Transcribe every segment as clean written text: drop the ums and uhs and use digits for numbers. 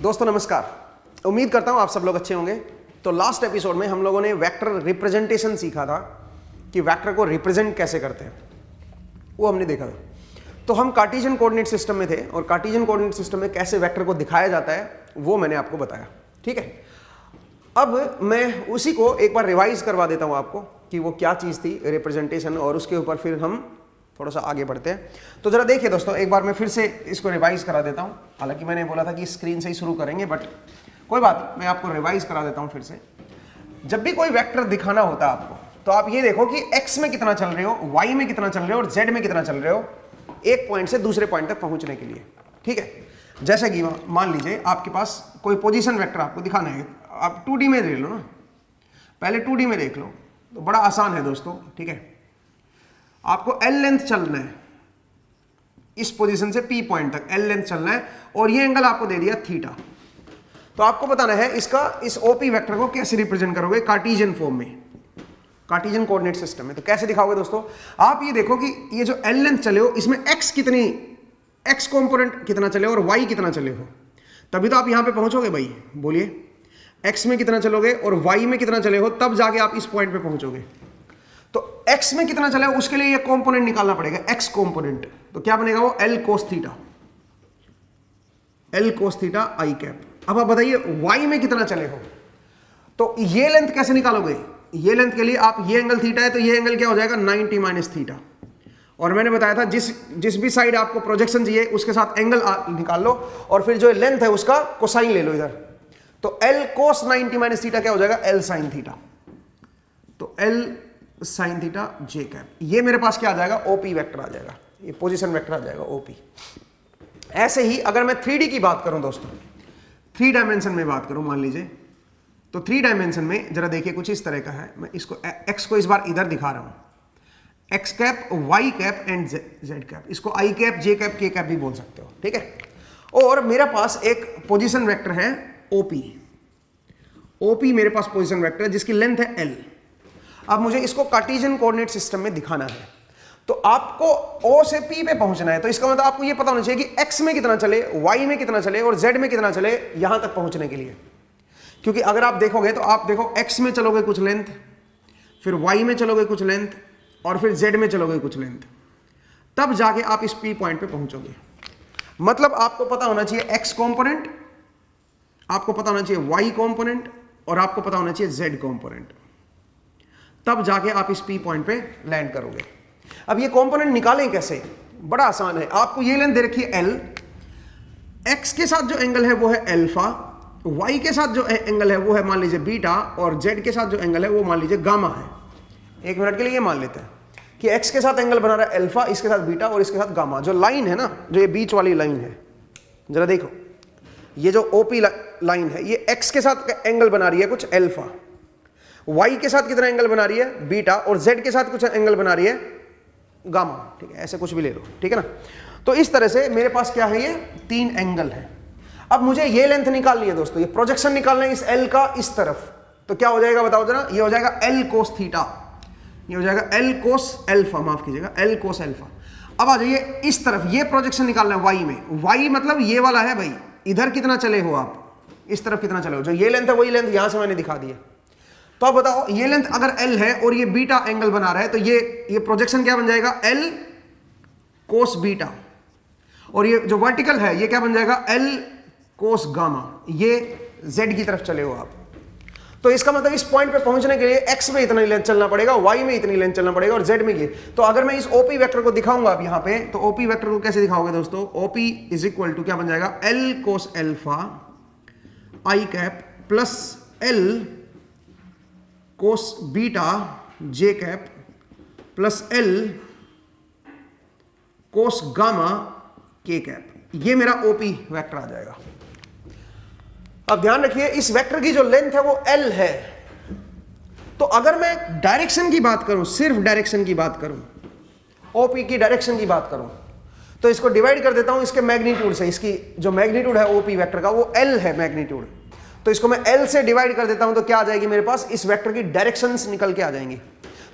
दोस्तों नमस्कार, उम्मीद करता हूँ आप सब लोग अच्छे होंगे। तो लास्ट एपिसोड में हम लोगों ने वेक्टर रिप्रेजेंटेशन सीखा था कि वेक्टर को रिप्रेजेंट कैसे करते हैं, वो हमने देखा था। तो हम कार्टेशियन कोऑर्डिनेट सिस्टम में थे और कार्टेशियन कोऑर्डिनेट सिस्टम में कैसे वेक्टर को दिखाया जाता है वो मैंने आपको बताया, ठीक है। अब मैं उसी को एक बार रिवाइज करवा देता हूँ आपको कि वो क्या चीज़ थी रिप्रेजेंटेशन, और उसके ऊपर फिर हम थोड़ा सा आगे बढ़ते हैं। तो जरा देखिए दोस्तों, एक बार मैं फिर से इसको रिवाइज करा देता हूँ। हालांकि मैंने बोला था कि स्क्रीन से ही शुरू करेंगे, बट कोई बात नहीं, मैं आपको रिवाइज करा देता हूँ फिर से। जब भी कोई वेक्टर दिखाना होता है आपको, तो आप ये देखो कि x में कितना चल रहे हो, y में कितना चल रहे हो और z में कितना चल रहे हो, एक पॉइंट से दूसरे पॉइंट तक पहुंचने के लिए, ठीक है। जैसे कि मान लीजिए आपके पास कोई पोजीशन वेक्टर आपको दिखाना है, आप 2D में देख लो ना, पहले 2D में देख लो, तो बड़ा आसान है दोस्तों, ठीक है। आपको L लेंथ चलना है, इस पोजीशन से P पॉइंट तक L लेंथ चलना है, और ये एंगल आपको दे दिया थीटा। तो आपको बताना है इसका, इस OP वेक्टर को कैसे रिप्रेजेंट करोगे कार्टेशियन फॉर्म में, कार्टेशियन कोऑर्डिनेट सिस्टम में। तो कैसे दिखाओगे दोस्तों, आप ये देखो कि ये जो L लेंथ चले हो, इसमें x कंपोनेंट कितना चले हो और y कितना चले हो, तभी तो आप यहां पे पहुंचोगे भाई। बोलिए, x में कितना चलोगे और y में कितना चले हो, तब जाके आप इस पॉइंट पे पहुंचोगे। तो x में कितना चला है उसके लिए ये कंपोनेंट निकालना पड़ेगा, x कंपोनेंट। तो क्या बनेगा वो, L cos theta I cap. अब आप बताइए y में कितना चले हो, तो ये लेंथ कैसे निकालोगे। ये लेंथ के लिए आप, ये एंगल थीटा है तो ये एंगल क्या हो जाएगा, 90 माइनस थीटा। और मैंने बताया था जिस भी साइड आपको प्रोजेक्शन चाहिए उसके साथ एंगल निकाल लो, और फिर जो लेंथ है उसका कोसाइन ले लो इधर। तो L cos 90 माइनस थीटा क्या हो जाएगा, L sin थीटा। तो L sin theta j cap, ये मेरे पास क्या आ जाएगा, OP वेक्टर आ जाएगा, ये पोजीशन वेक्टर आ जाएगा OP। ऐसे ही अगर मैं 3D की बात करूं दोस्तों, 3 डायमेंशन में बात करूं मान लीजिए, तो 3 डायमेंशन में जरा देखिए कुछ इस तरह का है। मैं इसको x को इस बार इधर दिखा रहा हूं, x cap, y cap and z cap. इसको I cap, j cap, k cap भी बोल सकते हो, ठीक है। और मेरे पास एक पोजीशन वेक्टर है OP मेरे पास पोजीशन वेक्टर है जिसकी लेंथ है L। अब मुझे इसको कार्टेशियन कोऑर्डिनेट सिस्टम में दिखाना है, तो आपको O से P पे पहुंचना है। तो इसका मतलब आपको ये पता होना चाहिए कि x में कितना चले, y में कितना चले और z में कितना चले यहां तक पहुंचने के लिए। क्योंकि अगर आप देखोगे तो आप देखो, x में चलोगे कुछ लेंथ, फिर y में चलोगे कुछ लेंथ, और फिर z में चलोगे कुछ लेंथ, तब जाके आप इस P पॉइंट पे पहुंचोगे। मतलब आपको पता होना चाहिए x कंपोनेंट, आपको पता होना चाहिए y कंपोनेंट, और आपको पता होना चाहिए z कंपोनेंट, तब जाके आप इस P पॉइंट पे लैंड करोगे। अब ये कंपोनेंट निकालें कैसे, बड़ा आसान है। आपको ये लेंथ दे रखी है L, x के साथ जो एंगल है वो है अल्फा, y के साथ जो एंगल है वो है मान लीजिए बीटा, और z के साथ जो एंगल है वो मान लीजिए गामा है। एक मिनट के लिए ये मान लेते हैं कि x के साथ एंगल बना रहा है अल्फा, इसके साथ बीटा और इसके साथ गामा। जो लाइन है ना, जो ये बीच वाली लाइन है, जरा देखो, ये जो OP लाइन है ये x के साथ एंगल बना रही है कुछ अल्फा, y के साथ कितना एंगल बना रही है बीटा, और z के साथ कुछ एंगल बना रही है गामा, ठीक है। ऐसे कुछ भी ले लो, ठीक है ना। तो इस तरह से मेरे पास क्या है, ये 3 एंगल है। अब मुझे ये लेंथ निकालनी है दोस्तों, ये प्रोजेक्शन निकालना है इस L का इस तरफ। तो क्या हो जाएगा बताओ जरा, ये हो जाएगा L cos थीटा, ये हो जाएगा L cos अल्फा, माफ कीजिएगा L cos अल्फा। अब आ जाइए इस तरफ, ये प्रोजेक्शन निकालना है y में। y मतलब ये वाला है भाई, इधर कितना चले हो आप, इस तरफ कितना चले हो। जो ये लेंथ है वही लेंथ यहां से मैंने दिखा दी है। तो अब बताओ, ये लेंथ अगर L है और ये बीटा एंगल बना रहा है, तो ये प्रोजेक्शन क्या बन जाएगा, L cos बीटा, और ये जो वर्टिकल है ये क्या बन जाएगा, L cos गामा। ये z की तरफ चले हो आप। तो इसका मतलब इस पॉइंट पे पहुंचने के लिए x में इतना लेंथ चलना पड़ेगा, y में इतनी लेंथ चलना पड़ेगा, और z में ये। तो अगर मैं इस OP वेक्टर को दिखाऊंगा अब यहाँ पे, तो OP वेक्टर को कैसे दिखाओगे दोस्तों, OP इज इक्वल टू क्या बन जाएगा, L cos alpha I cap plus L cos beta j cap plus L cos gamma k cap. ये मेरा OP वेक्टर आ जाएगा। अब ध्यान रखिए, इस वेक्टर की जो लेंथ है वो L है। तो अगर मैं डायरेक्शन की बात करूं, सिर्फ डायरेक्शन की बात करूं, OP की डायरेक्शन की बात करूं, तो इसको डिवाइड कर देता हूं इसके मैग्नीट्यूड से। इसकी जो मैग्नीट्यूड है OP वेक्टर का वो L है मैग्नीट्यूड। तो इसको मैं L से डिवाइड कर देता हूं, तो क्या आ जाएगी मेरे पास, इस वेक्टर की डायरेक्शंस निकल के आ जाएंगी।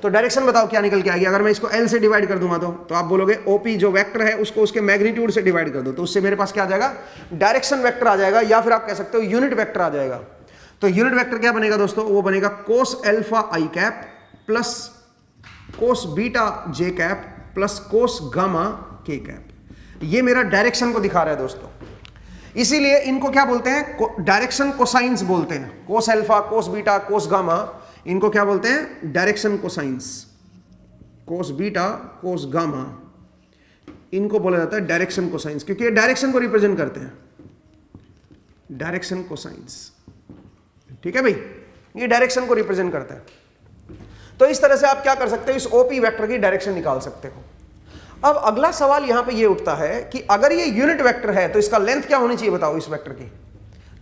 तो डायरेक्शन बताओ क्या निकल के आएगी। अगर मैं इसको L से डिवाइड कर दूंगा तो आप बोलोगे OP जो वेक्टर है उसको उसके मैग्नीट्यूड से डिवाइड कर दो, तो उससे मेरे पास क्या आ जाएगा, डायरेक्शन वेक्टर आ जाएगा, या फिर आप कह सकते हो यूनिट वेक्टर आ जाएगा। तो यूनिट वेक्टर क्या बनेगा दोस्तों, वो बनेगा कोस अल्फा आई कैप प्लस कोस बीटा जे कैप प्लस कोस गामा के कैप। ये मेरा डायरेक्शन को दिखा रहा है दोस्तों, इसीलिए इनको क्या बोलते हैं, डायरेक्शन कोसाइंस बोलते हैं। Cos alpha, cos beta, cos gamma, इनको क्या बोलते हैं, direction cosines. Cos beta, cos gamma, इनको बोला जाता है डायरेक्शन कोसाइंस, क्योंकि ये डायरेक्शन को रिप्रेजेंट करते हैं, डायरेक्शन कोसाइंस। ठीक है भाई, ये डायरेक्शन को रिप्रेजेंट करता है। तो इस तरह से आप क्या कर सकते हो, इस ओपी वेक्टर की डायरेक्शन निकाल सकते हो। अब अगला सवाल यहां पे ये उठता है कि अगर ये यूनिट वेक्टर है तो इसका लेंथ क्या होनी चाहिए बताओ इस वेक्टर की।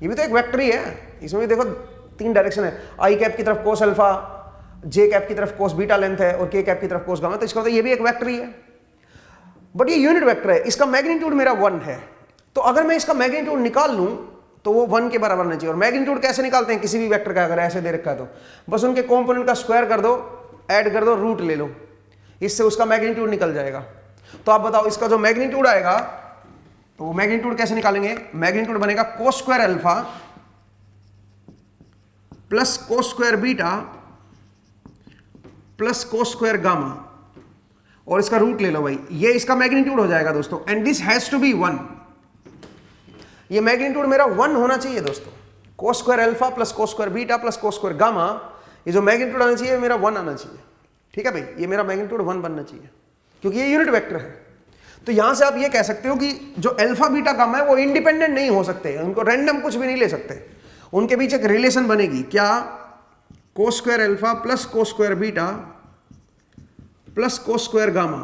ये भी तो एक वेक्टर ही है, इसमें भी देखो 3 डायरेक्शन है, आई कैप की तरफ कोस अल्फा, जे कैप की तरफ कोस बीटा लेंथ है, और के कैप की तरफ कोस गामा, तो इसका मतलब ये भी एक वेक्टर ही है। बट ये यूनिट वेक्टर है, इसका मैग्नीट्यूड मेरा 1 है, तो अगर मैं इसका मैग्नीट्यूड निकाल लूं तो वो 1 के बराबर नहीं चाहिए। और मैग्नीट्यूड कैसे निकालते हैं किसी भी वेक्टर का, अगर ऐसे दे रखा है तो बस उनके कंपोनेंट का स्क्वायर कर दो, ऐड कर दो, रूट ले लो, इससे उसका मैग्नीट्यूड निकल जाएगा। तो आप बताओ इसका जो मैग्नीट्यूड आएगा, तो वो मैग्नीट्यूड कैसे निकालेंगे, मैग्नीट्यूड बनेगा कोस square alpha plus cos square beta plus cos square gamma, और इसका रूट ले लो भाई, ये इसका मैग्नीट्यूड हो जाएगा दोस्तों। And this has to be 1, ये मैग्नीट्यूड मेरा 1 होना चाहिए दोस्तों। Cos square alpha plus cos square beta plus cos square gamma, ये जो मैग्नीट्यूड आना चाहिए मेरा 1 आना चाहिए। ठीक है भाई, ये मेरा मैग्नीट्यूड 1 बनना चाहिए, क्योंकि ये यूनिट वेक्टर है। तो यहां से आप ये कह सकते हो कि जो अल्फा बीटा गामा है वो इंडिपेंडेंट नहीं हो सकते, उनको रैंडम कुछ भी नहीं ले सकते, उनके बीच एक रिलेशन बनेगी। क्या, cos square alpha plus cos square beta plus cos square gamma,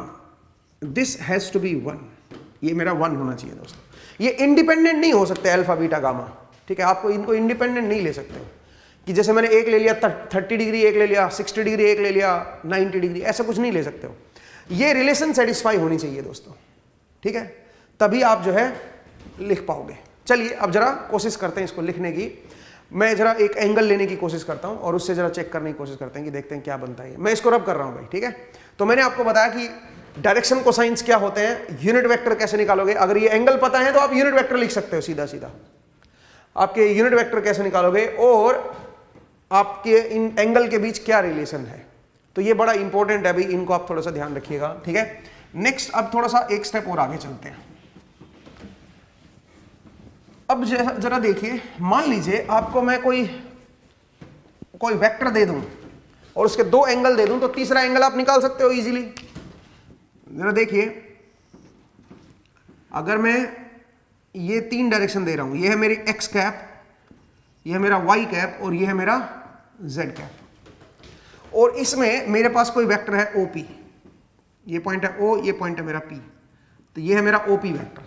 this has to be 1, ये मेरा 1 होना चाहिए दोस्तों। ये इंडिपेंडेंट नहीं हो सकते अल्फा बीटा गामा, ठीक है, आपको इनको इंडिपेंडेंट नहीं ले सकते कि जैसे मैंने एक ले लिया 30 डिग्री, एक ले लिया 60 डिग्री, एक ले लिया 90 डिग्री, ऐसा कुछ नहीं ले सकते हो। ये रिलेशन सेटिस्फाई होनी चाहिए दोस्तों, ठीक है, तभी आप जो है लिख पाओगे। चलिए अब जरा कोशिश करते हैं इसको लिखने की। मैं जरा एक एंगल लेने की कोशिश करता हूं और उससे जरा चेक करने की कोशिश करते हैं कि देखते हैं क्या बनता है। मैं इसको रब कर रहा हूं भाई, ठीक है। तो मैंने आपको बताया कि डायरेक्शन कोसाइंस क्या होते हैं, यूनिट वेक्टर कैसे निकालोगे। अगर ये एंगल पता है तो आप यूनिट वेक्टर लिख सकते हो सीधा सीधा, आपके यूनिट वेक्टर कैसे निकालोगे और आपके इन एंगल के बीच क्या रिलेशन है। तो ये बड़ा इंपॉर्टेंट है भाई, इनको आप थोड़ा सा ध्यान रखिएगा, ठीक है। नेक्स्ट अब थोड़ा सा एक स्टेप और आगे चलते हैं। अब जरा देखिए, मान लीजिए आपको मैं कोई वेक्टर दे दूं और उसके 2 एंगल दे दूं, तो तीसरा एंगल आप निकाल सकते हो इजीली। जरा देखिए, अगर मैं ये 3 डायरेक्शन दे रहा हूं, ये है मेरी एक्स कैप, ये है मेरा वाई कैप और ये है मेरा जेड कैप, और इसमें मेरे पास कोई वेक्टर है ओपी, ये पॉइंट है ओ, ये पॉइंट है मेरा पी, तो ये है मेरा ओपी वेक्टर,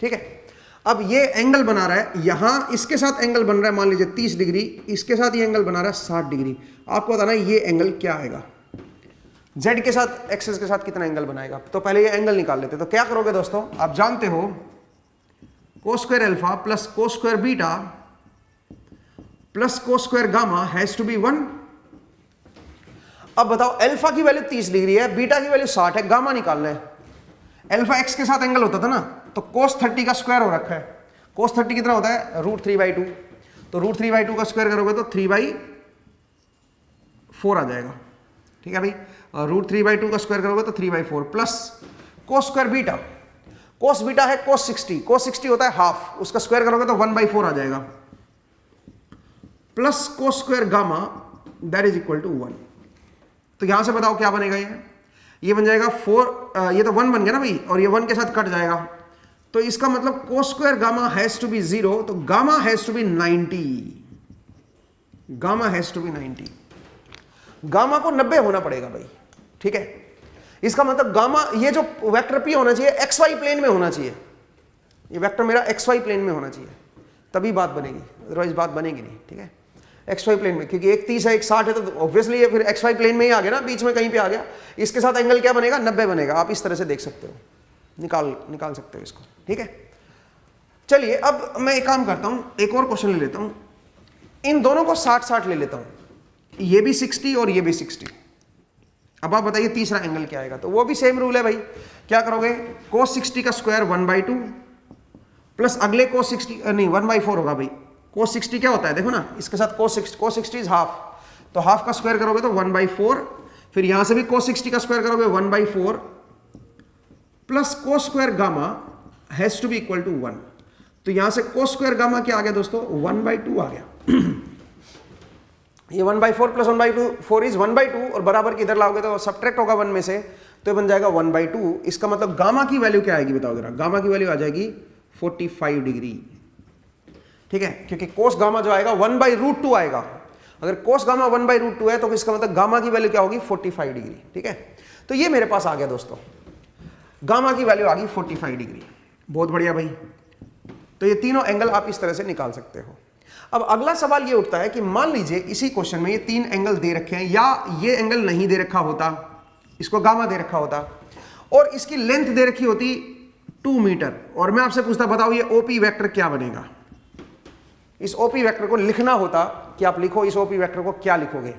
ठीक है। अब ये एंगल बना रहा है, यहां इसके साथ एंगल बन रहा है मान लीजिए 30 डिग्री, इसके साथ ये एंगल बना रहा है 60 डिग्री। आपको बताना है ये एंगल क्या आएगा, जेड के साथ, एक्सिस के साथ कितना एंगल बनाएगा। तो पहले ये एंगल निकाल लेते। तो क्या करोगे दोस्तों, आप जानते हो cos square alpha plus cos square beta plus cos square gamma has to be 1। अब बताओ, अल्फा की वैल्यू 30 डिग्री है, बीटा की वैल्यू 60 है, गामा निकालना है। अल्फा एक्स के साथ एंगल होता था ना, तो कोस 30 का स्क्वायर हो रखा है। कोस 30 कितना होता है, √3/2, तो √3/2 का स्क्वायर करोगे तो 3/4 आ जाएगा, ठीक है भाई। √3/2 का स्क्वायर करोगे तो 3/4 plus cos square beta, cos beta है कोस 60, कोस 60 होता है हाफ, उसका स्क्वायर करोगे तो 1/4 आ जाएगा, plus cos square gamma that is equal to 1। तो यहां से बताओ क्या बनेगा, ये बन जाएगा 4, ये तो 1 बन गया ना भाई, और ये 1 के साथ कट जाएगा, तो इसका मतलब cos square gamma has to be 0, तो gamma has to be 90, gamma has to be 90, gamma को 90 होना पड़ेगा भाई, ठीक है। इसका मतलब गामा, ये जो वेक्टर पी होना चाहिए XY प्लेन में होना चाहिए, ये वेक्टर मेरा XY प्लेन में होना चाहिए, तभी बात बनेगी, अदरवाइज बात बनेगी नहीं, ठीक है। XY प्लेन में, क्योंकि एक 30 है एक 60 है, तो ऑब्वियसली ये फिर XY प्लेन में ही आ गया ना, बीच में कहीं पे आ गया। इसके साथ एंगल क्या बनेगा, 90 बनेगा। आप इस तरह से देख सकते हो, निकाल सकते हो इसको, ठीक है। चलिए अब मैं एक काम करता हूं, एक और क्वेश्चन ले लेता हूं, इन दोनों को 60-60 ले लेता हूं, ये भी 60 और ये भी 60, अब आप बताइए तीसरा एंगल क्या आएगा, तो वो भी सेम रूल है भाई, क्या करोगे cos 60 का स्क्वायर 1/2 प्लस अगले cos 60 नहीं 1/4 होगा भाई, cos 60 क्या होता है देखो ना, इसके साथ cos 60 इज हाफ, तो हाफ का स्क्वायर करोगे तो 1/4, फिर यहां से भी cos 60 का स्क्वायर करोगे 1/4 plus cos square gamma has to be equal to 1, तो यहां से cos स्क्वायर गामा क्या आ गया दोस्तों 1/2 आ गया। ये 1/4 प्लस 1/4 इज 1/2 और बराबर की इधर लाओगे तो सब्ट्रैक्ट होगा 1 में से, तो ये बन जाएगा 1/2। इसका मतलब गामा की वैल्यू क्या आएगी बताओ जरा, गामा की वैल्यू आ जाएगी 45 डिग्री, ठीक है, क्योंकि कोस गामा जो आएगा 1/√2 आएगा, अगर कोस गामा 1/√2 है तो इसका मतलब गामा की वैल्यू क्या होगी 45 डिग्री, ठीक है। तो ये मेरे पास आ गया दोस्तों, गामा की वैल्यू आ गई 45 डिग्री, बहुत बढ़िया भाई। तो ये तीनों एंगल आप इस तरह से निकाल सकते हो। अब अगला सवाल ये उठता है कि मान लीजिए इसी क्वेश्चन में ये 3 एंगल दे रखे हैं, या ये एंगल नहीं दे रखा होता, इसको गामा दे रखा होता और इसकी लेंथ दे रखी होती 2 मीटर, और मैं आपसे पूछता बताओ ये ओपी वेक्टर क्या बनेगा। इस ओपी वेक्टर को लिखना होता कि आप लिखो इस ओपी वेक्टर को क्या लिखोगे,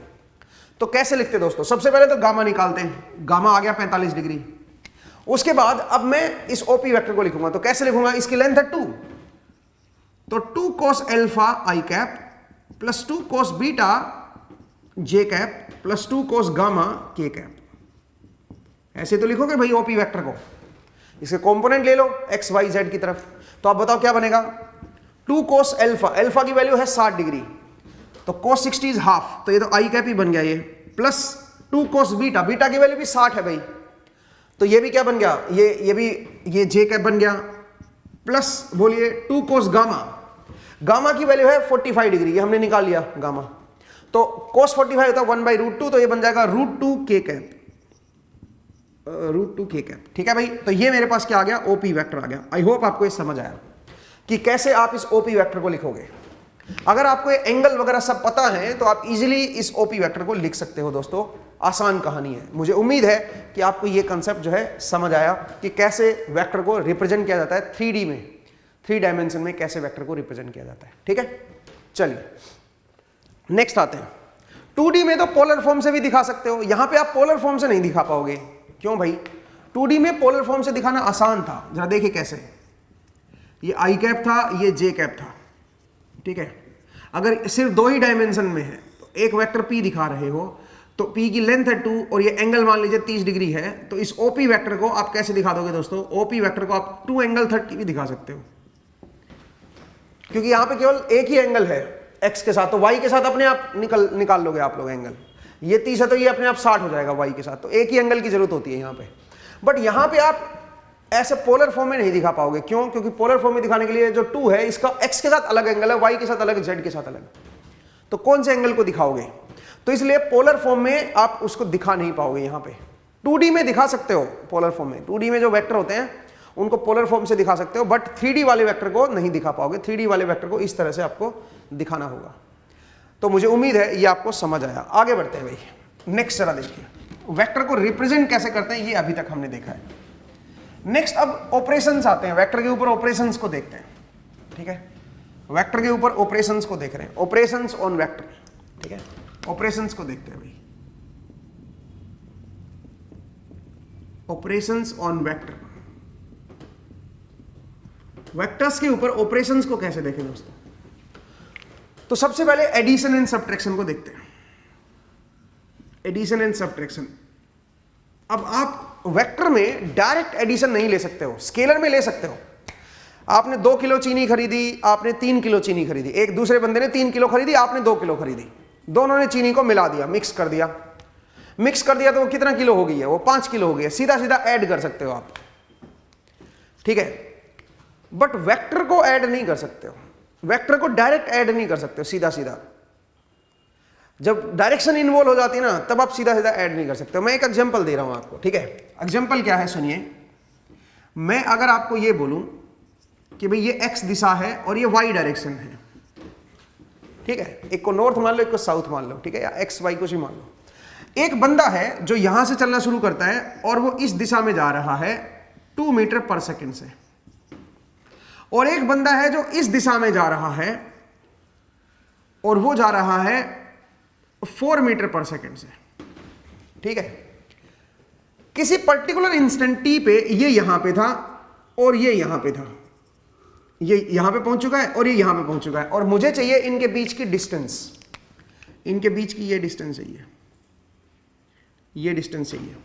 तो कैसे लिखते दोस्तों, सबसे पहले तो गामा निकालते हैं, गामा आ गया 45 डिग्री। उसके बाद अब मैं इस ओपी वेक्टर को लिखूंगा, तो कैसे लिखूंगा, इसकी लेंथ है 2, तो 2 cos अल्फा आई कैप प्लस 2 cos बीटा जे कैप प्लस 2 cos गामा के कैप, ऐसे तो लिखोगे भाई ओपी वेक्टर को। इसके कंपोनेंट ले लो एक्स वाई जेड की तरफ, तो आप बताओ क्या बनेगा, 2 cos अल्फा, अल्फा की वैल्यू है 60 डिग्री, तो cos 60 इज हाफ, तो ये तो आई कैप ही बन गया ये, प्लस 2 cos बीटा, बीटा की वैल्यू भी 60 है भाई, तो ये भी क्या बन गया, ये भी ये जे कैप बन गया, प्लस बोलिए 2 cos गामा, गामा की वैल्यू है 45 डिग्री, ये हमने निकाल लिया गामा, तो cos 45 होता है 1/√2, तो ये बन जाएगा √2 के कैप, √2 के कैप, ठीक है भाई। तो ये मेरे पास क्या आ गया, ओपी वेक्टर आ गया। आई होप आपको ये समझ आया कि कैसे आप इस ओपी वेक्टर को लिखोगे। अगर आपको ये एंगल वगैरह सब पता है तो आप इजीली इस ओपी वेक्टर को लिख सकते हो दोस्तों, आसान कहानी है। मुझे उम्मीद है कि आपको ये कंसेप्ट जो है समझ आया कि कैसे वेक्टर को रिप्रेजेंट किया जाता है 3D में, 3 डायमेंशन में कैसे वेक्टर को रिप्रेजेंट किया जाता है, ठीक है। चलिए नेक्स्ट आते हैं, 2D में तो पोलर फॉर्म से भी दिखा सकते हो, यहां पे आप पोलर फॉर्म से नहीं दिखा पाओगे, क्यों भाई, 2D में पोलर फॉर्म से दिखाना आसान था, जरा देखिए कैसे, ये आई कैप था, ये जे कैप था, ठीक है। अगर सिर्फ 2 ही डायमेंशन में है तो एक वेक्टर P दिखा रहे हो, तो P की लेंथ है 2 और ये एंगल मान लीजिए 30 डिग्री है, तो इस OP वेक्टर को आप कैसे दिखा दोगे दोस्तों, OP वेक्टर को आप 2 एंगल 30 भी दिखा सकते हो, क्योंकि यहां पे केवल एक ही एंगल है x के साथ, तो y के साथ अपने आप निकाल लोगे आप लोग एंगल, ये 30 है तो ये अपने आप 60 हो जाएगा y के साथ, तो एक ही एंगल की जरूरत होती है यहाँ पे। बट यहाँ पे आप ऐसे पोलर फॉर्म में नहीं दिखा पाओगे, क्यों, क्योंकि पोलर फॉर्म में दिखाने के लिए जो 2 है इसका x के साथ अलग एंगल है, y के साथ अलग, z के साथ अलग, तो कौन से एंगल को दिखाओगे, तो इसलिए पोलर फॉर्म में आप उसको दिखा नहीं पाओगे। यहाँ पे 2D में दिखा सकते हो पोलर फॉर्म में, 2D में जो वेक्टर होते हैं उनको पोलर फॉर्म से दिखा सकते हो, बट 3D वाले वेक्टर को नहीं दिखा पाओगे, 3D वाले वेक्टर को इस तरह से आपको दिखाना होगा। तो मुझे उम्मीद है ये आपको समझ आया। आगे बढ़ते हैं भाई, नेक्स्ट जरा देखिए वेक्टर को रिप्रेजेंट कैसे करते हैं, ये अभी तक हमने देखा है। नेक्स्ट अब ऑपरेशंस आते हैं, वेक्टर के ऊपर ऑपरेशंस को देखते हैं, ठीक है। वेक्टर के ऊपर ऑपरेशंस को देख रहे हैं, ऑपरेशंस ऑन वेक्टर, ठीक है, ऑपरेशंस को देखते हैं भाई, ऑपरेशंस ऑन वेक्टर, वेक्टर्स के ऊपर ऑपरेशंस को कैसे देखें दोस्तों। तो सबसे पहले एडिशन एंड सब्ट्रैक्शन को देखते हैं, एडिशन एंड सब्ट्रैक्शन। अब आप वेक्टर में डायरेक्ट एडिशन नहीं ले सकते हो, स्केलर में ले सकते हो। आपने 2 किलो चीनी खरीदी, आपने 3 किलो चीनी खरीदी, एक दूसरे बंदे ने 3 किलो खरीदी, आपने 2 किलो खरीदी, दोनों ने चीनी को मिला दिया, मिक्स कर दिया, तो वो कितना किलो हो गई है, वो 5 किलो हो गई है, सीधा सीधा ऐड कर सकते हो आप, ठीक है। बट वेक्टर को ऐड नहीं कर सकते हो, वेक्टर को डायरेक्ट ऐड नहीं कर सकते हो सीधा सीधा, जब डायरेक्शन इन्वॉल्व हो जाती है ना तब आप सीधा सीधा ऐड नहीं कर सकते हो। मैं एक एग्जांपल दे रहा हूं आपको, ठीक है। एग्जांपल क्या है सुनिए, मैं अगर आपको ये बोलूं कि भाई ये x दिशा है और ये y डायरेक्शन है, ठीक है, एक को नॉर्थ मान लो, एक को साउथ मान लो, ठीक है, या x y कुछ ही मान लो। एक बंदा है जो यहां से चलना शुरू करता है और वो इस दिशा में जा रहा है 2 मीटर पर सेकेंड से, और एक बंदा है जो इस दिशा में जा रहा है और वो जा रहा है 4 मीटर पर सेकेंड से, ठीक है। किसी पर्टिकुलर इंस्टेंट टी पे ये यहां पे था और ये यहां पे था, ये यहां पे पहुंच चुका है और ये यहां पे पहुंच चुका है, और मुझे चाहिए इनके बीच की डिस्टेंस, इनके बीच की ये डिस्टेंस चाहिए, ये डिस्टेंस चाहिए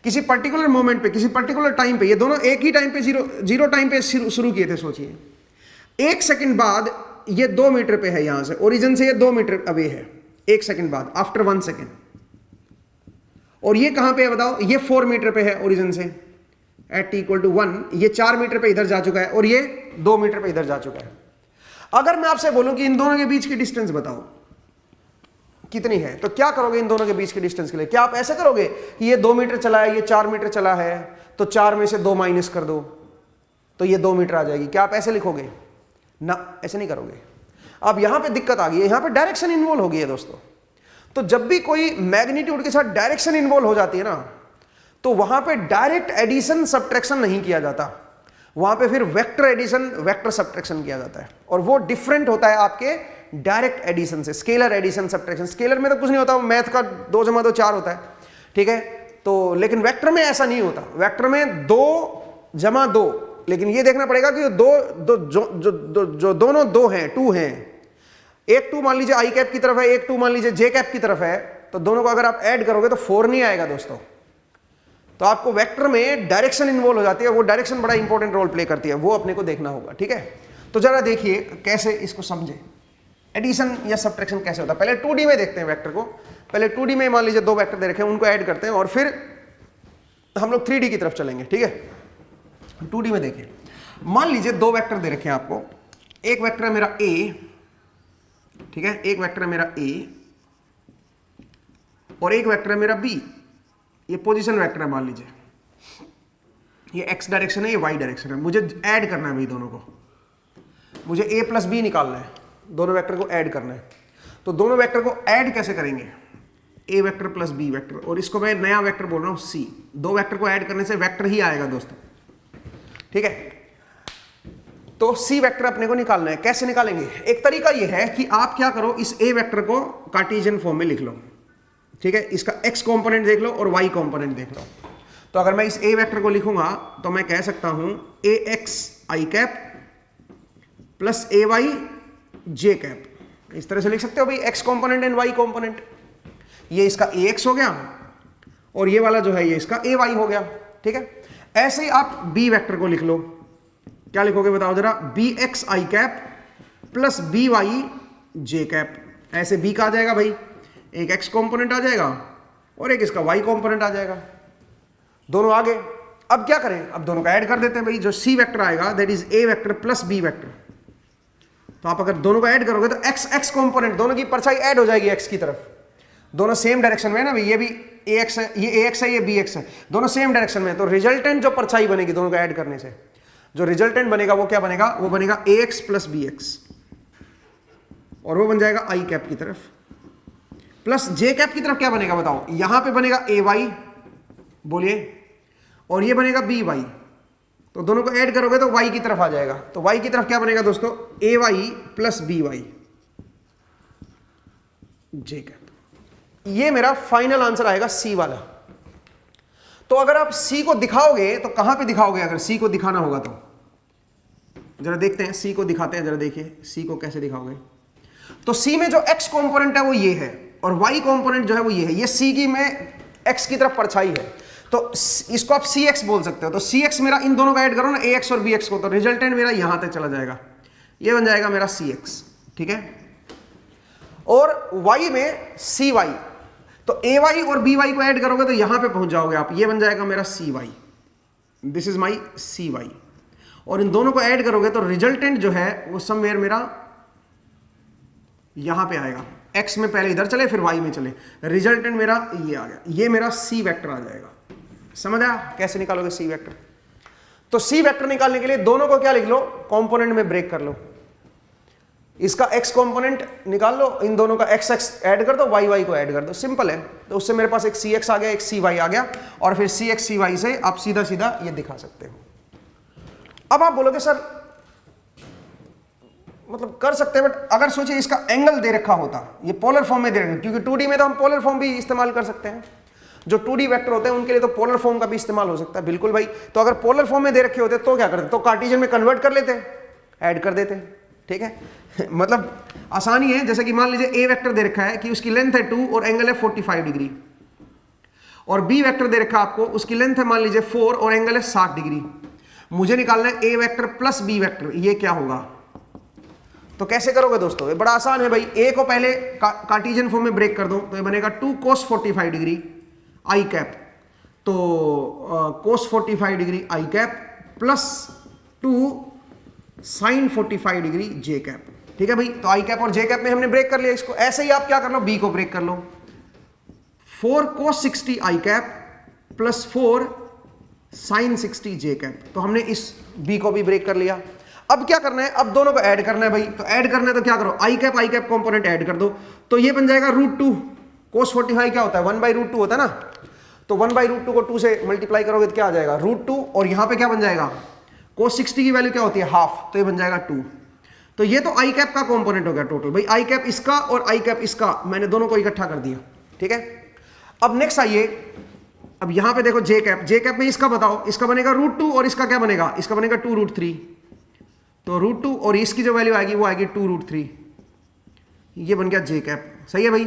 किसी पर्टिकुलर मोमेंट पे, किसी पर्टिकुलर टाइम पे। ये दोनों एक ही टाइम पे जीरो टाइम पे शुरू किए थे। सोचिए 1 सेकंड बाद ये 2 मीटर पे है, यहां से ओरिजिन से ये 2 मीटर अवे है 1 सेकंड बाद, आफ्टर 1 सेकंड। और ये कहां पे है बताओ, ये 4 मीटर पे है ओरिजिन से एट t = 1, ये 4 मीटर पे इधर जा चुका है और ये 2 मीटर पे इधर जा चुका है। अगर मैं आपसे बोलूं कि इन दोनों के बीच की डिस्टेंस बताओ कितनी है, तो क्या करोगे इन दोनों के बीच की डिस्टेंस के लिए? क्या आप ऐसे करोगे कि ये 2 मीटर चला है, ये 4 मीटर चला है, तो 4 में से 2 माइनस कर दो तो ये 2 मीटर आ जाएगी? क्या आप ऐसे लिखोगे? ना, ऐसे नहीं करोगे। अब यहां पे दिक्कत आ गई है, यहां पे डायरेक्शन इन्वॉल्व हो गई है दोस्तों। तो जब भी कोई मैग्नीट्यूड के साथ डायरेक्शन इन्वॉल्व हो जाती है ना, तो वहां पे डायरेक्ट एडिशन सब्ट्रैक्शन नहीं किया जाता, वहां पे फिर वेक्टर एडिशन वेक्टर सब्ट्रैक्शन किया जाता है, और वो डिफरेंट होता है आपके डायरेक्ट एडिशन से। स्केलर एडिशन सब्ट्रैक्शन, स्केलर में तो कुछ नहीं होता, मैथ का 2 × 2 4 होता है, ठीक है। तो लेकिन वेक्टर में ऐसा नहीं होता, वेक्टर में 2 × 2, लेकिन ये देखना पड़ेगा कि जो दोनों 2 हैं, 2 हैं, एक 2 मान लीजिए आई कैप की तरफ है, एक 2 मान लीजिए जे कैप की तरफ है, तो दोनों को अगर आप ऐड करोगे तो 4 नहीं आएगा दोस्तों। तो आपको वेक्टर में डायरेक्शन इन्वॉल्व हो जाती है, वो डायरेक्शन बड़ा इंपॉर्टेंट रोल प्ले करती है, वो अपने को देखना होगा, ठीक है। तो जरा देखिए कैसे इसको समझे, एडिशन या सब्ट्रैक्शन कैसे होता है। पहले 2D में देखते हैं वेक्टर को। पहले 2D में मान लीजिए 2 वेक्टर दे रखे हैं, उनको ऐड करते हैं, और फिर हम लोग 3D की तरफ चलेंगे, ठीक है। 2D में देखिए, मान लीजिए 2 वेक्टर दे रखे हैं आपको। एक वेक्टर है मेरा A, ठीक है, एक वेक्टर है मेरा A और एक वेक्टर है मेरा B। ये पोजीशन वेक्टर है मान लीजिए, ये x डायरेक्शन है, ये y डायरेक्शन है। मुझे ऐड करना है भाई दोनों को, मुझे a + b निकालना है, दोनों वेक्टर को ऐड करना है। तो दोनों वेक्टर को ऐड कैसे करेंगे? a वेक्टर + b वेक्टर, और इसको मैं नया वेक्टर बोल रहा हूं c। 2 वेक्टर को ऐड करने से वेक्टर ही आएगा दोस्तों, ठीक है। तो c वेक्टर अपने को निकालना है। कैसे निकालेंगे? एक तरीका यह है कि आप क्या करो, इस a वेक्टर को कार्टेशियन फॉर्म में लिख लो, ठीक है। इसका x कंपोनेंट देख लो और y कंपोनेंट देख लो। तो अगर मैं इस a वेक्टर को लिखूंगा तो मैं कह सकता हूं ax i cap + ay j cap, इस तरह से लिख सकते हो भाई, x component and y component. ये इसका ax हो गया और ये वाला जो है ये इसका ay हो गया, ठीक है। ऐसे ही आप b वेक्टर को लिख लो। क्या लिखोगे बताओ जरा? bx i cap + by j cap. ऐसे b का आ जाएगा भाई, एक x कंपोनेंट आ जाएगा और एक इसका y कंपोनेंट आ जाएगा, दोनों आगे। अब क्या करें? अब दोनों का ऐड कर देते हैं भाई। जो c वेक्टर आएगा that is a vector + b vector. तो आप अगर दोनों को ऐड करोगे तो x कंपोनेंट, दोनों की परछाई ऐड हो जाएगी x की तरफ। दोनों सेम डायरेक्शन में है ना भाई, ये भी ax है, ये ax है, ये bx है, दोनों सेम डायरेक्शन में है। तो रिजल्टेंट जो परछाई बनेगी दोनों को ऐड करने से, जो रिजल्टेंट बनेगा वो क्या बनेगा? वो बनेगा ax + bx, और वो बन जाएगा i कैप की तरफ, प्लस j कैप की तरफ क्या बनेगा बताओ? यहां पे बनेगा ay, बोलिए, और ये बनेगा by। तो दोनों को ऐड करोगे तो y की तरफ आ जाएगा। तो y की तरफ क्या बनेगा दोस्तों? ay + by j cap. ये मेरा फाइनल आंसर आएगा c वाला। तो अगर आप c को दिखाओगे तो कहां पे दिखाओगे? अगर c को दिखाना होगा तो जरा देखते हैं, c को दिखाते हैं, जरा देखिए c को कैसे दिखाओगे। तो c में जो x कंपोनेंट है वो ये है और y कंपोनेंट जो है वो ये है। ये c की में x की तरफ परछाई है, तो इसको आप cx बोल सकते हो। तो cx मेरा, इन दोनों का ऐड करो ना ax और bx को, तो रिजल्टेंट मेरा यहां तक चला जाएगा, ये बन जाएगा मेरा cx, ठीक है। और y में cy, तो ay और by को ऐड करोगे तो यहां पे पहुंच जाओगे आप, ये बन जाएगा मेरा cy, this is my cy। और इन दोनों को ऐड करोगे तो रिजल्टेंट जो है वो समवेयर मेरा यहां पे आएगा। x में पहले इधर चले फिर y में चले, रिजल्टेंट मेरा ये आ गया, ये मेरा c वेक्टर आ जाएगा। समझ आया कैसे निकालोगे c वेक्टर? तो c वेक्टर निकालने के लिए दोनों को क्या लिख लो? कंपोनेंट में ब्रेक कर लो। इसका x कंपोनेंट निकाल लो, इन दोनों का x x ऐड कर दो, y y को ऐड कर दो, सिंपल है। तो उससे मेरे पास एक cx आ गया, एक cy आ गया, और फिर cx cy से आप सीधा सीधा ये दिखा सकते हो। अब आप बोलोगे सर मतलब कर सकते हैं, बट अगर सोचिए इसका एंगल दे रखा होता, ये पोलर फॉर्म में दे रखा, क्योंकि 2D में तो हम पोलर फॉर्म भी इस्तेमाल कर सकते हैं। जो 2D वेक्टर होते हैं उनके लिए तो पोलर फॉर्म का भी इस्तेमाल हो सकता है, बिल्कुल भाई। तो अगर पोलर फॉर्म में दे रखे होते तो क्या करते, तो कार्टेशियन में कन्वर्ट कर लेते, ऐड कर देते, ठीक है। मतलब आसानी है। जैसे कि मान लीजिए ए वेक्टर दे रखा है कि उसकी लेंथ है 2 और एंगल है 45 डिग्री, और बी वेक्टर दे रखा है आपको, उसकी लेंथ है मान लीजिए 4 और एंगल है 60 डिग्री। मुझे निकालना है ए वेक्टर प्लस बी वेक्टर, ये क्या होगा। तो कैसे करोगे दोस्तों, ये बड़ा आसान है भाई। ए को पहले कार्टेशियन फॉर्म में ब्रेक कर दो, तो ये बनेगा 2 cos 45 डिग्री आई कैप, तो cos 45 degree I cap plus 2 sin 45 degree J cap, ठीक है भाई। तो आई कैप और जे कैप में हमने ब्रेक कर लिया इसको। ऐसे ही आप क्या कर लो, बी को ब्रेक कर लो, 4 cos 60 आई कैप प्लस 4 sin 60 जे कैप। तो हमने इस बी को भी ब्रेक कर लिया। अब क्या करना है, अब दोनों को ऐड करना है भाई। तो ऐड करना है तो क्या करो, आई कैप कंपोनेंट ऐड कर दो, तो ये बन जाएगा √2। cos 45 क्या होता है, 1/√2 होता है ना, तो 1/√2 को 2 से मल्टीप्लाई करोगे तो क्या आ जाएगा, √2, और यहां पे क्या बन जाएगा, cos 60 की वैल्यू क्या होती है, हाफ, तो ये बन जाएगा 2। तो ये तो आई कैप का कंपोनेंट हो गया टोटल भाई। आई कैप इसका और आई कैप इसका, मैंने दोनों को इकट्ठा कर दिया, ठीक है। अब नेक्स्ट आइए, अब यहां पे देखो जे कैप में इसका बताओ, इसका बनेगा √2 और इसका क्या बनेगा, इसका बनेगा 2√3। तो √2 और इसकी जो वैल्यू आएगी वो आएगी 2√3, ये बन गया जे कैप, सही है भाई।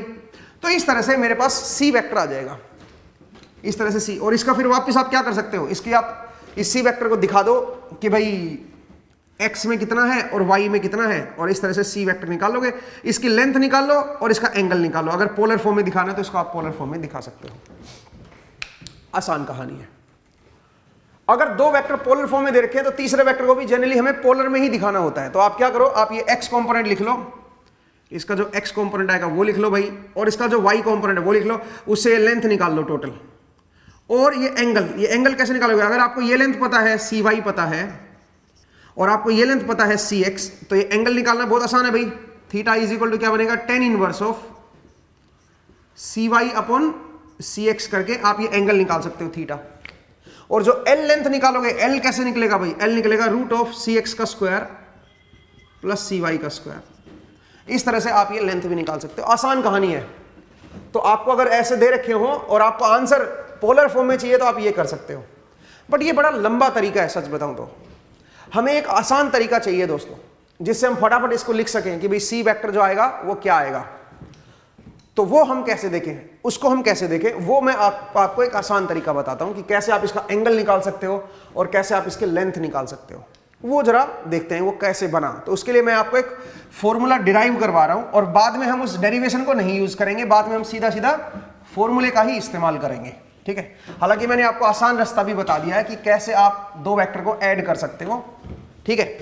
तो इस तरह से मेरे पास सी वेक्टर आ जाएगा, इस तरह से सी, और इसका फिर वापस आप क्या कर सकते हो, इसकी आप इस सी वेक्टर को दिखा दो कि भाई एक्स में कितना है और वाई में कितना है, और इस तरह से सी वेक्टर निकालोगे, इसकी लेंथ निकाल लो और इसका एंगल निकालो। अगर पोलर फॉर्म में दिखाना है तो इसको आप पोलर फॉर्म में दिखा सकते हो, आसान कहानी है। अगर दो वेक्टर पोलर फॉर्म में दे रखे हैं तो तीसरे वेक्टर को भी जनरली हमें पोलर में ही दिखाना होता है। तो आप क्या करो, आप ये एक्स कंपोनेंट लिख लो, इसका जो एक्स कंपोनेंट आएगा वो लिख लो भाई, और इसका जो वाई कंपोनेंट है वो लिख लो, उससे लेंथ निकाल लो टोटल। और ये एंगल कैसे निकालोगे, अगर आपको ये लेंथ पता है, सी वाई पता है, और आपको ये लेंथ पता है सी एक्स, तो ये एंगल निकालना बहुत आसान है भाई। थीटा इज इक्वल टू क्या बनेगा, tan inverse of C Y upon C X करके आप ये एंगल निकाल सकते हो थीटा। और जो एल लेंथ निकालोगे, एल कैसे निकलेगा भाई, एल निकलेगा √(c(x) का स्क्वायर प्लस cy का स्क्वायर। इस तरह से आप ये लेंथ भी निकाल सकते हो, आसान कहानी है। तो आपको अगर ऐसे दे रखे हो और आपको आंसर पोलर फॉर्म में चाहिए तो आप ये कर सकते हो, बट ये बड़ा लंबा तरीका है सच बताऊं तो। हमें एक आसान तरीका चाहिए दोस्तों, जिससे हम फटाफट इसको लिख सकें कि भाई सी वेक्टर जो आएगा वो क्या आएगा। तो वो हम कैसे देखें, उसको हम कैसे देखें, वो मैं आपको एक आसान तरीका बताता हूं कि कैसे आप इसका एंगल निकाल सकते हो और कैसे आप इसके लेंथ निकाल सकते हो। वो जरा देखते हैं वो कैसे बना। तो उसके लिए मैं आपको एक फॉर्मूला डिराइव करवा रहा हूं, और बाद में हम उस डेरिवेशन को नहीं यूज करेंगे, बाद में हम सीधा सीधा फॉर्मूले का ही इस्तेमाल करेंगे, ठीक है। हालांकि मैंने आपको आसान रास्ता भी बता दिया है कि कैसे आप दो वेक्टर को ऐड कर सकते हो, ठीक है।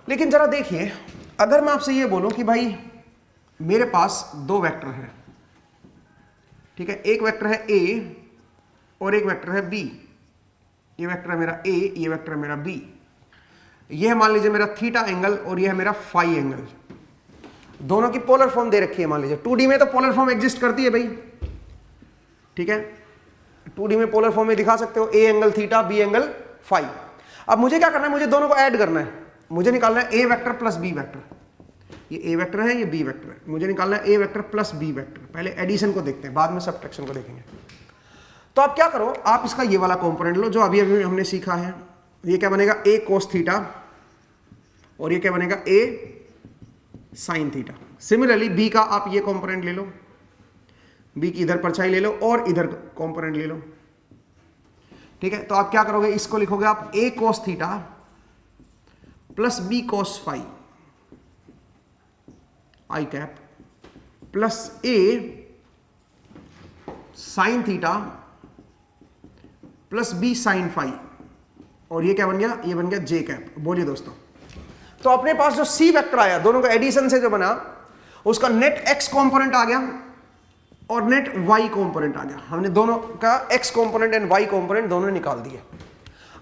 लेकिन जरा देखिए, अगर मैं आपसे ये बोलूं कि भाई मेरे पास दो वेक्टर हैं, ठीक है, एक वेक्टर है ए और एक वेक्टर है बी। ये वेक्टर है मेरा ए, ये वेक्टर है मेरा बी। ये है मान लीजिए मेरा थीटा एंगल और ये है मेरा फाई एंगल। दोनों की पोलर फॉर्म दे रखी है, मान लीजिए 2D में तो पोलर फॉर्म एग्जिस्ट करती है भाई, ठीक है। 2D में पोलर फॉर्म में दिखा सकते हो, A angle theta, B angle phi. अब मुझे क्या करना है, मुझे दोनों को ऐड करना है। मुझे निकालना है ए वेक्टर प्लस बी वेक्टर। ये ए वेक्टर है, ये बी वेक्टर है, मुझे निकालना है ए वेक्टर प्लस बी वेक्टर। पहले एडिशन को देखते हैं, बाद में सब्ट्रैक्शन को देखेंगे। तो आप क्या करो, आप इसका ये वाला कंपोनेंट लो जो अभी अभी हमने सीखा है। ये क्या बनेगा, ए कोस थीटा, और ये क्या बनेगा, ए साइन थीटा। सिमिलरली बी का आप ये कंपोनेंट ले लो, बी की इधर परछाई ले लो और इधर कंपोनेंट ले लो, ठीक है। तो आप क्या करोगे, इसको लिखोगे आप a cos theta plus b cos phi i cap plus a sine theta plus b sine phi, और ये क्या बन गया, ये बन गया जे कैप। बोलिए दोस्तों, तो अपने पास जो सी वेक्टर आया, दोनों का एडिशन से जो बना, उसका नेट एक्स कंपोनेंट आ गया और नेट वाई कंपोनेंट आ गया। हमने दोनों का X component and Y component दोनों निकाल दिए।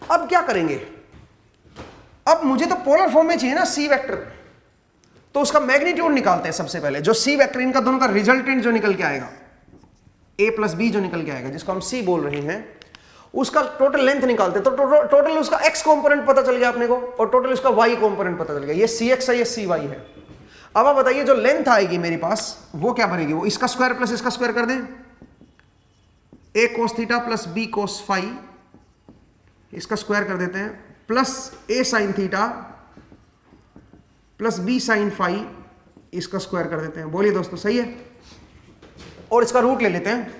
अब क्या करेंगे, अब मुझे तो पोलर फॉर्म में चाहिए ना सी वेक्टर, तो उसका मैग्नीट्यूड निकालते हैं सबसे पहले। जो सी वेक्टर, इनका दोनों का रिजल्टेंट जो निकल के आएगा, ए प्लस बी जो निकल के आएगा, जिसको हम सी बोल रहे हैं, उसका टोटल लेंथ निकालते हैं। तो टोटल उसका एक्स कंपोनेंट पता चल गया अपने को, और टोटल उसका वाई कंपोनेंट पता चल गया। ये सी एक्स है, ये सी वाई है। अब आप बताइए जो लेंथ आएगी मेरे पास वो क्या बनेगी, वो इसका स्क्वायर प्लस इसका स्क्वायर कर दें, a cos theta plus b cos phi, इसका स्क्वायर कर देते हैं, plus a sine theta plus b sine phi, इसका स्क्वायर कर देते हैं। बोलिए दोस्तों सही है। और इसका रूट ले लेते हैं,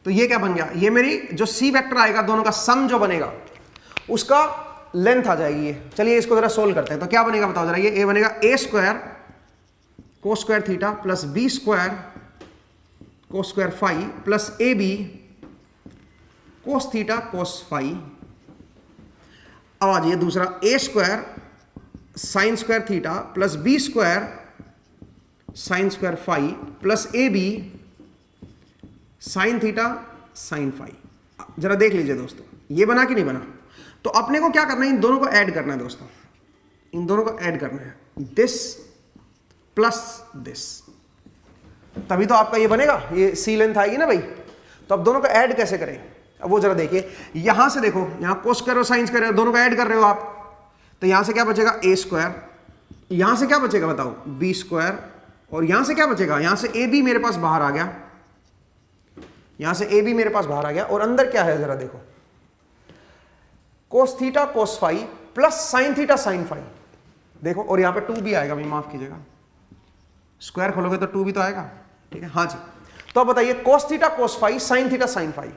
तो ये क्या बन गया, ये मेरी जो सी वेक्टर आएगा दोनों का सम जो बनेगा उसका लेंथ आ जाएगी ये। चलिए इसको जरा सोल्व करते हैं, तो क्या बनेगा बताओ जरा। ये ए बनेगा a square cos square theta plus b square cos square phi plus a b cos theta cos phi. अब आ जाइए दूसरा, a square sine square theta plus b square sine square phi plus a b sine theta sine phi. जरा देख लीजिए दोस्तों, ये बना कि नहीं बना। तो अपने को क्या करना है, इन दोनों को ऐड करना है दोस्तों, इन दोनों को ऐड करना है, दिस प्लस दिस, तभी तो आपका ये बनेगा, ये सी लेंथ आएगी ना भाई। तो अब दोनों को ऐड कैसे करें, अब वो जरा देखिए। यहां से देखो, यहां कोस स्क्वायर और साइन स्क्वायर दोनों को ऐड कर रहे हो आप, तो यहां से क्या बचेगा ए स्क्वायर, यहां से क्या बचेगा बताओ बी स्क्वायर, और यहां से क्या बचेगा, यहां से ए बी मेरे पास बाहर आ गया, यहां से ए बी मेरे पास बाहर आ गया, और अंदर क्या है जरा देखो, cos theta cos phi plus sine theta sine phi, देखो, और यहां पे 2 भी आएगा भाई, माफ कीजिएगा, स्क्वायर खोलोगे तो 2 भी तो आएगा, ठीक है। हाँ जी, तो अब बताइए cos theta cos phi sine theta sine phi,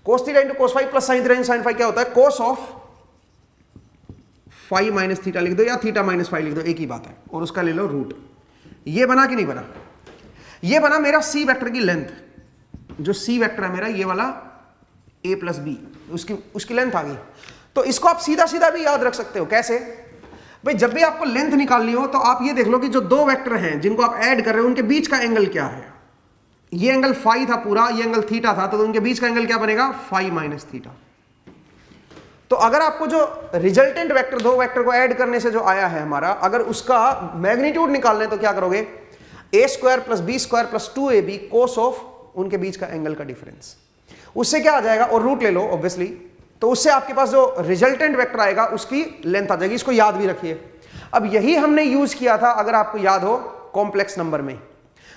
cos theta into cos phi plus sine theta into sine phi क्या होता है, cos of phi minus theta लिख दो या थीटा माइनस फाई लिख दो, एक ही बात है, और उसका ले लो रूट। ये बना कि नहीं बना, ये बना मेरा सी वेक्टर की लेंथ, जो सी वेक्टर है मेरा ये वाला a प्लस बी, उसकी लेंथ आ गई। तो इसको आप सीधा सीधा भी याद रख सकते हो, कैसे भाई, जब भी आपको लेंथ निकालनी हो तो आप ये देख लो कि जो दो वेक्टर हैं जिनको आप ऐड कर रहे हो उनके बीच का एंगल क्या है। ये एंगल फाई था पूरा, ये एंगल थीटा था, तो उनके बीच का एंगल क्या बनेगा, फाई माइनस थीटा। तो अगर आपको जो रिजल्टेंट वेक्टर, दो वेक्टर को ऐड करने से जो आया है हमारा, अगर उसका मैग्नीट्यूड निकालना है तो क्या करोगे, a square plus b square plus 2ab cos of उनके बीच का एंगल का डिफरेंस, उससे क्या आ जाएगा, और रूट ले लो ऑब्वियसली, तो उससे आपके पास जो रिजल्टेंट वेक्टर आएगा उसकी लेंथ आ जाएगी। इसको याद भी रखिए। अब यही हमने यूज किया था, अगर आपको याद हो, कॉम्प्लेक्स नंबर में।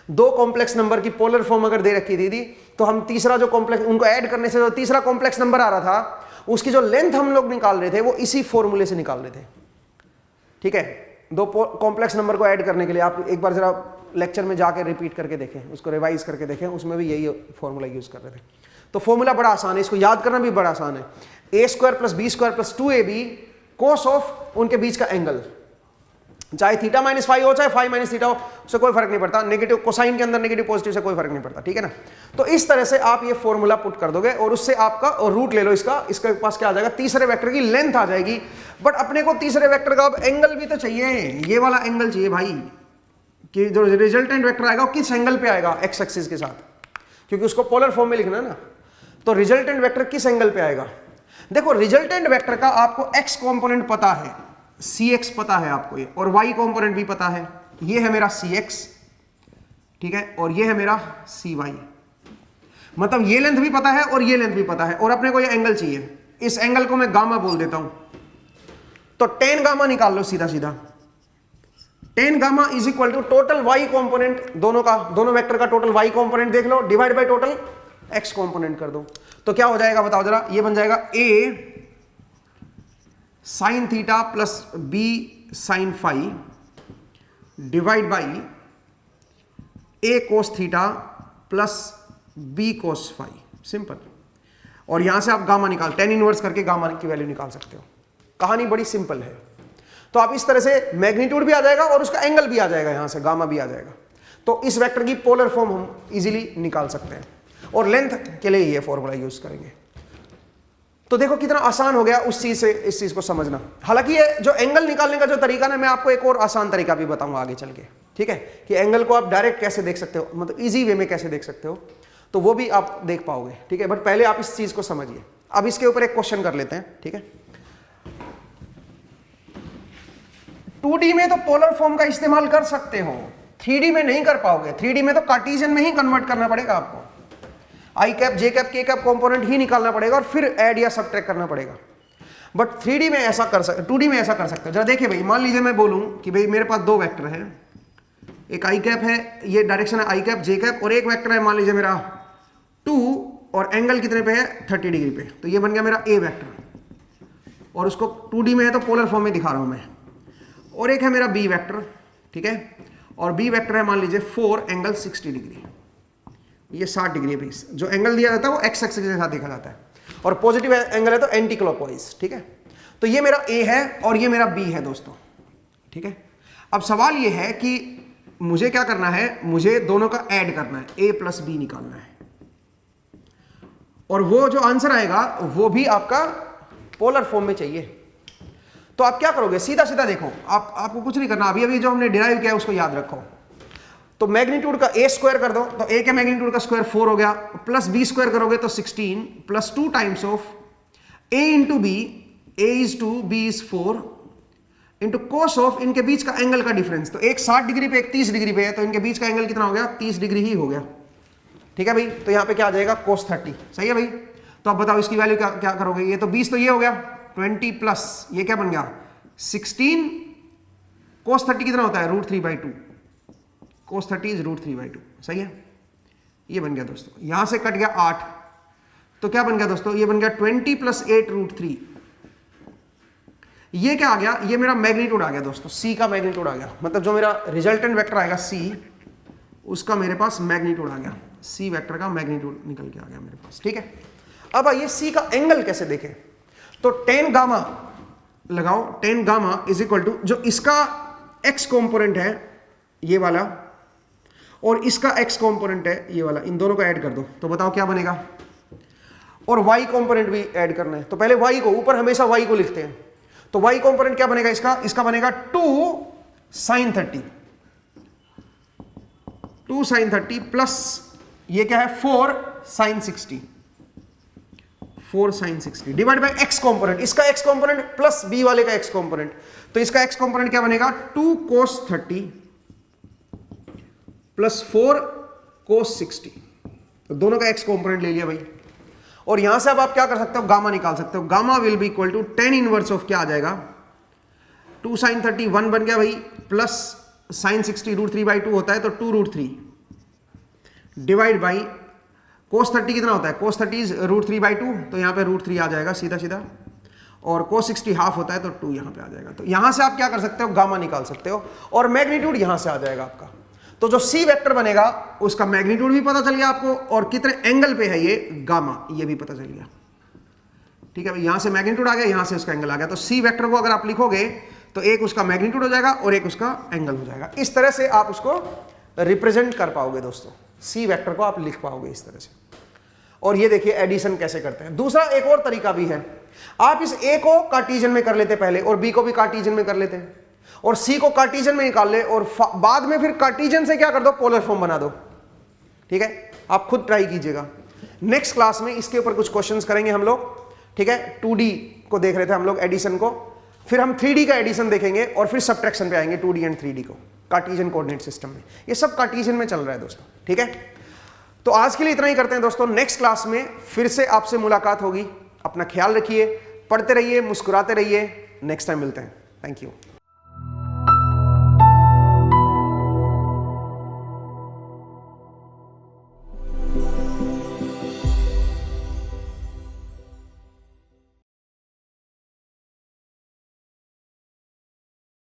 दो कॉम्प्लेक्स नंबर की पोलर फॉर्म अगर दे रखी थी तो हम तीसरा जो कॉम्प्लेक्स, उनको ऐड करने से जो तीसरा कॉम्प्लेक्स नंबर आ रहा था उसकी जो लेंथ हम लोग निकाल रहे थे वो इसी फॉर्मूले से निकाल रहे थे, ठीक है। दो कॉम्प्लेक्स नंबर को ऐड करने के लिए आप एक बार जरा लेक्चर में जाकर रिपीट करके देखें, उसको रिवाइज करके देखें, उसमें भी यही फॉर्मूला यूज कर रहे थे। तो फॉर्मूला बड़ा आसान है, इसको याद करना भी बड़ा आसान है। A square plus b square plus 2ab cos of उनके बीच का एंगल, चाहे थीटा माइनस फाई हो चाहे फाई माइनस थीटा हो, उससे कोई फर्क नहीं पड़ता। नेगेटिव कोसाइन के अंदर नेगेटिव पॉजिटिव से कोई फर्क नहीं पड़ता, ठीक है ना। तो इस तरह से आप ये फॉर्मूला पुट कर दोगे और उससे आपका, और रूट ले लो इसका, इसके पास क्या आ जाएगा, तीसरे वेक्टर की लेंथ आ जाएगी। बट अपने को तीसरे वेक्टर का अब एंगल भी तो चाहिए, ये वाला एंगल चाहिए भाई, कि जो रिजल्टेंट वेक्टर आएगा वो किस एंगल पे आएगा, एक्स एक्सिस के साथ, क्योंकि उसको पोलर फॉर्म में लिखना है ना। तो रिजल्टेंट वेक्टर किस एंगल पे आएगा, देखो रिजल्टेंट वेक्टर का आपको x कंपोनेंट पता है, cx पता है आपको ये, और y कंपोनेंट भी पता है, ये है मेरा cx, ठीक है, और ये है मेरा cy, मतलब ये लेंथ भी पता है और ये लेंथ भी पता है, और अपने को ये एंगल चाहिए। इस एंगल को मैं गामा बोल देता हूं, तो tan गामा निकाल लो सीधा सीधा। tan gamma is equal to total y component, दोनों का, दोनों वेक्टर का टोटल y कंपोनेंट देख लो, divide by total x component कर दो, तो क्या हो जाएगा बताओ जरा, ये बन जाएगा a sine theta plus b sine phi divide by a cos theta plus b cos phi, simple. और यहां से आप गामा निकाल, tan इनवर्स करके गामा की वैल्यू निकाल सकते हो। कहानी बड़ी सिंपल है। तो आप इस तरह से मैग्नीट्यूड भी आ जाएगा और उसका एंगल भी आ जाएगा, यहां से गामा भी आ जाएगा। तो इस वेक्टर की पोलर फॉर्म हम इजीली निकाल सकते हैं, और लेंथ के लिए ये फॉर्मूला यूज करेंगे। तो देखो कितना आसान हो गया उस चीज से इस चीज को समझना। हालांकि ये जो एंगल निकालने का जो तरीका ना, मैं आपको एक और आसान तरीका भी बताऊंगा आगे चल के, ठीक है, कि एंगल को आप डायरेक्ट कैसे देख सकते हो, मतलब इजी वे में कैसे देख सकते हो, तो वो भी आप देख पाओगे, ठीक है। बट पहले आप इस चीज को समझिए। अब इसके ऊपर एक क्वेश्चन कर लेते हैं, ठीक है। 2D में तो पोलर फॉर्म का इस्तेमाल कर सकते हो, 3D में नहीं कर पाओगे। 3D में तो कार्टेशियन में ही कन्वर्ट करना पड़ेगा आपको, आई कैप जे कैप के कैप कंपोनेंट ही निकालना पड़ेगा और फिर ऐड या सबट्रैक्ट करना पड़ेगा। बट 3D में ऐसा कर सकते, 2D में ऐसा कर सकते हो। जरा देखिए भाई, मान लीजिए मैं बोलूं कि भाई मेरे पास दो वेक्टर है, एक आई कैप है, ये डायरेक्शन है आई कैप जे कैप, और एक वेक्टर है मान लीजिए मेरा 2 और एंगल कितने पे है 30 डिग्री पे, तो ये बन गया मेरा ए वेक्टर और उसको 2D में है तो पोलर फॉर्म में दिखा रहा हूं मैं। और एक है मेरा बी वेक्टर, ठीक है, और बी वेक्टर है मान लीजिए 4 एंगल 60 डिग्री, ये 60 डिग्री है। जो एंगल दिया जाता है वो एक्स एक्सिस के साथ देखा जाता है और पॉजिटिव एंगल है तो एंटी क्लॉकवाइज, ठीक है। तो ये मेरा ए है और ये मेरा बी है दोस्तों, ठीक है। अब सवाल ये है कि मुझे क्या करना है, मुझे दोनों का ऐड करना है, ए प्लस बी निकालना है और वो जो आंसर आएगा वो भी आपका पोलर फॉर्म में चाहिए। तो आप क्या करोगे, सीधा सीधा देखो, आपको कुछ नहीं करना, अभी जो हमने डिराइव किया है उसको याद रखो। तो मैग्नीट्यूड का ए स्क्वायर कर दो, तो ए के मैग्नीट्यूड का स्क्वायर 4 हो गया, प्लस बी स्क्वायर करोगे तो 16 plus 2 times of A into B, A is 2 B is 4 into cos of इनके बीच का एंगल का डिफरेंस। तो एक 60 डिग्री पे एक 30 डिग्री पे है, तो इनके बीच का एंगल कितना हो गया, 30 डिग्री ही हो गया, ठीक है भाई। तो यहां पे क्या आ जाएगा cos 30, सही है भाई। तो अब बताओ इसकी वैल्यू क्या करोगे, ये तो 20 तो ये हो गया 20 प्लस ये क्या बन गया 16, cos 30 कितना होता है √3/2, cos 30 इज √3/2, सही है। ये बन गया दोस्तों, यहां से कट गया 8, तो क्या बन गया दोस्तों, ये बन गया 20 + 8 √3। ये क्या आ गया, ये मेरा मैग्नीट्यूड आ गया दोस्तों, सी का मैग्नीट्यूड आ गया, मतलब जो मेरा रिजल्टेंट वेक्टर आएगा सी, उसका मेरे पास मैग्नीट्यूड आ गया, सी वेक्टर का मैग्नीट्यूड निकल के आ गया मेरे पास, ठीक है। अब आइए सी का एंगल कैसे देखें, तो tan गामा लगाओ, tan gamma is equal to जो इसका x कंपोनेंट है ये वाला और इसका x कंपोनेंट है ये वाला, इन दोनों को ऐड कर दो तो बताओ क्या बनेगा। और y कंपोनेंट भी ऐड करना है, तो पहले y को, ऊपर हमेशा y को लिखते हैं, तो y कंपोनेंट क्या बनेगा इसका बनेगा 2 sin 30 प्लस ये क्या है 4 sin 60 divide by x component, इसका x कंपोनेंट प्लस b वाले का x कंपोनेंट, तो इसका x कंपोनेंट क्या बनेगा 2 cos 30 प्लस 4 cos 60, तो दोनों का x कंपोनेंट ले लिया भाई। और यहां से अब आप क्या कर सकते हो, गामा निकाल सकते हो, gamma will be equal to tan inverse of क्या आ जाएगा 2 sin 30 1 बन गया भाई, प्लस sin 60 √3/2 होता है तो 2 √3 डिवाइड बाई cos 30 कितना होता है, cos 30 इज √3/2, तो यहाँ पे √3 आ जाएगा सीधा सीधा, और cos 60 हाफ होता है तो 2 यहाँ पे आ जाएगा। तो यहाँ से आप क्या कर सकते हो, गामा निकाल सकते हो और मैग्नीट्यूड यहाँ से आ जाएगा आपका। तो जो सी वेक्टर बनेगा उसका मैग्नीट्यूड भी पता चल गया आपको और कितने एंगल पे है ये गामा, ये भी पता चल गया, ठीक है भाई। यहाँ से मैग्नीट्यूड आ गया, यहाँ से उसका एंगल आ गया, तो सी वेक्टर को अगर आप लिखोगे तो एक उसका मैग्नीट्यूड हो जाएगा और एक उसका एंगल हो जाएगा। इस तरह से आप उसको रिप्रेजेंट कर पाओगे दोस्तों, सी वेक्टर को आप लिख पाओगे इस तरह से। और ये देखिए एडिशन कैसे करते हैं। दूसरा एक और तरीका भी है, आप इस ए को कार्टेशियन में कर लेते पहले और बी को भी कार्टेशियन में कर लेते हैं और सी को कार्टेशियन में निकाल ले और बाद में फिर कार्टेशियन से क्या कर दो, पोलर फॉर्म बना दो, ठीक है। आप खुद ट्राई कीजिएगा। नेक्स्ट क्लास में इसके ऊपर कुछ क्वेश्चंस करेंगे हम लोग, ठीक है। 2D को देख रहे थे हम लोग एडिशन को, फिर हम 3D का एडिशन देखेंगे और फिर सब्ट्रैक्शन पे आएंगे 2D एंड 3D को कार्टेशियन कोऑर्डिनेट सिस्टम में। ये सब कार्टेशियन में चल रहा है दोस्तों, ठीक है। तो आज के लिए इतना ही करते हैं दोस्तों, नेक्स्ट क्लास में फिर से आपसे मुलाकात होगी। अपना ख्याल रखिए, पढ़ते रहिए, मुस्कुराते रहिए, नेक्स्ट टाइम मिलते हैं। Thank you.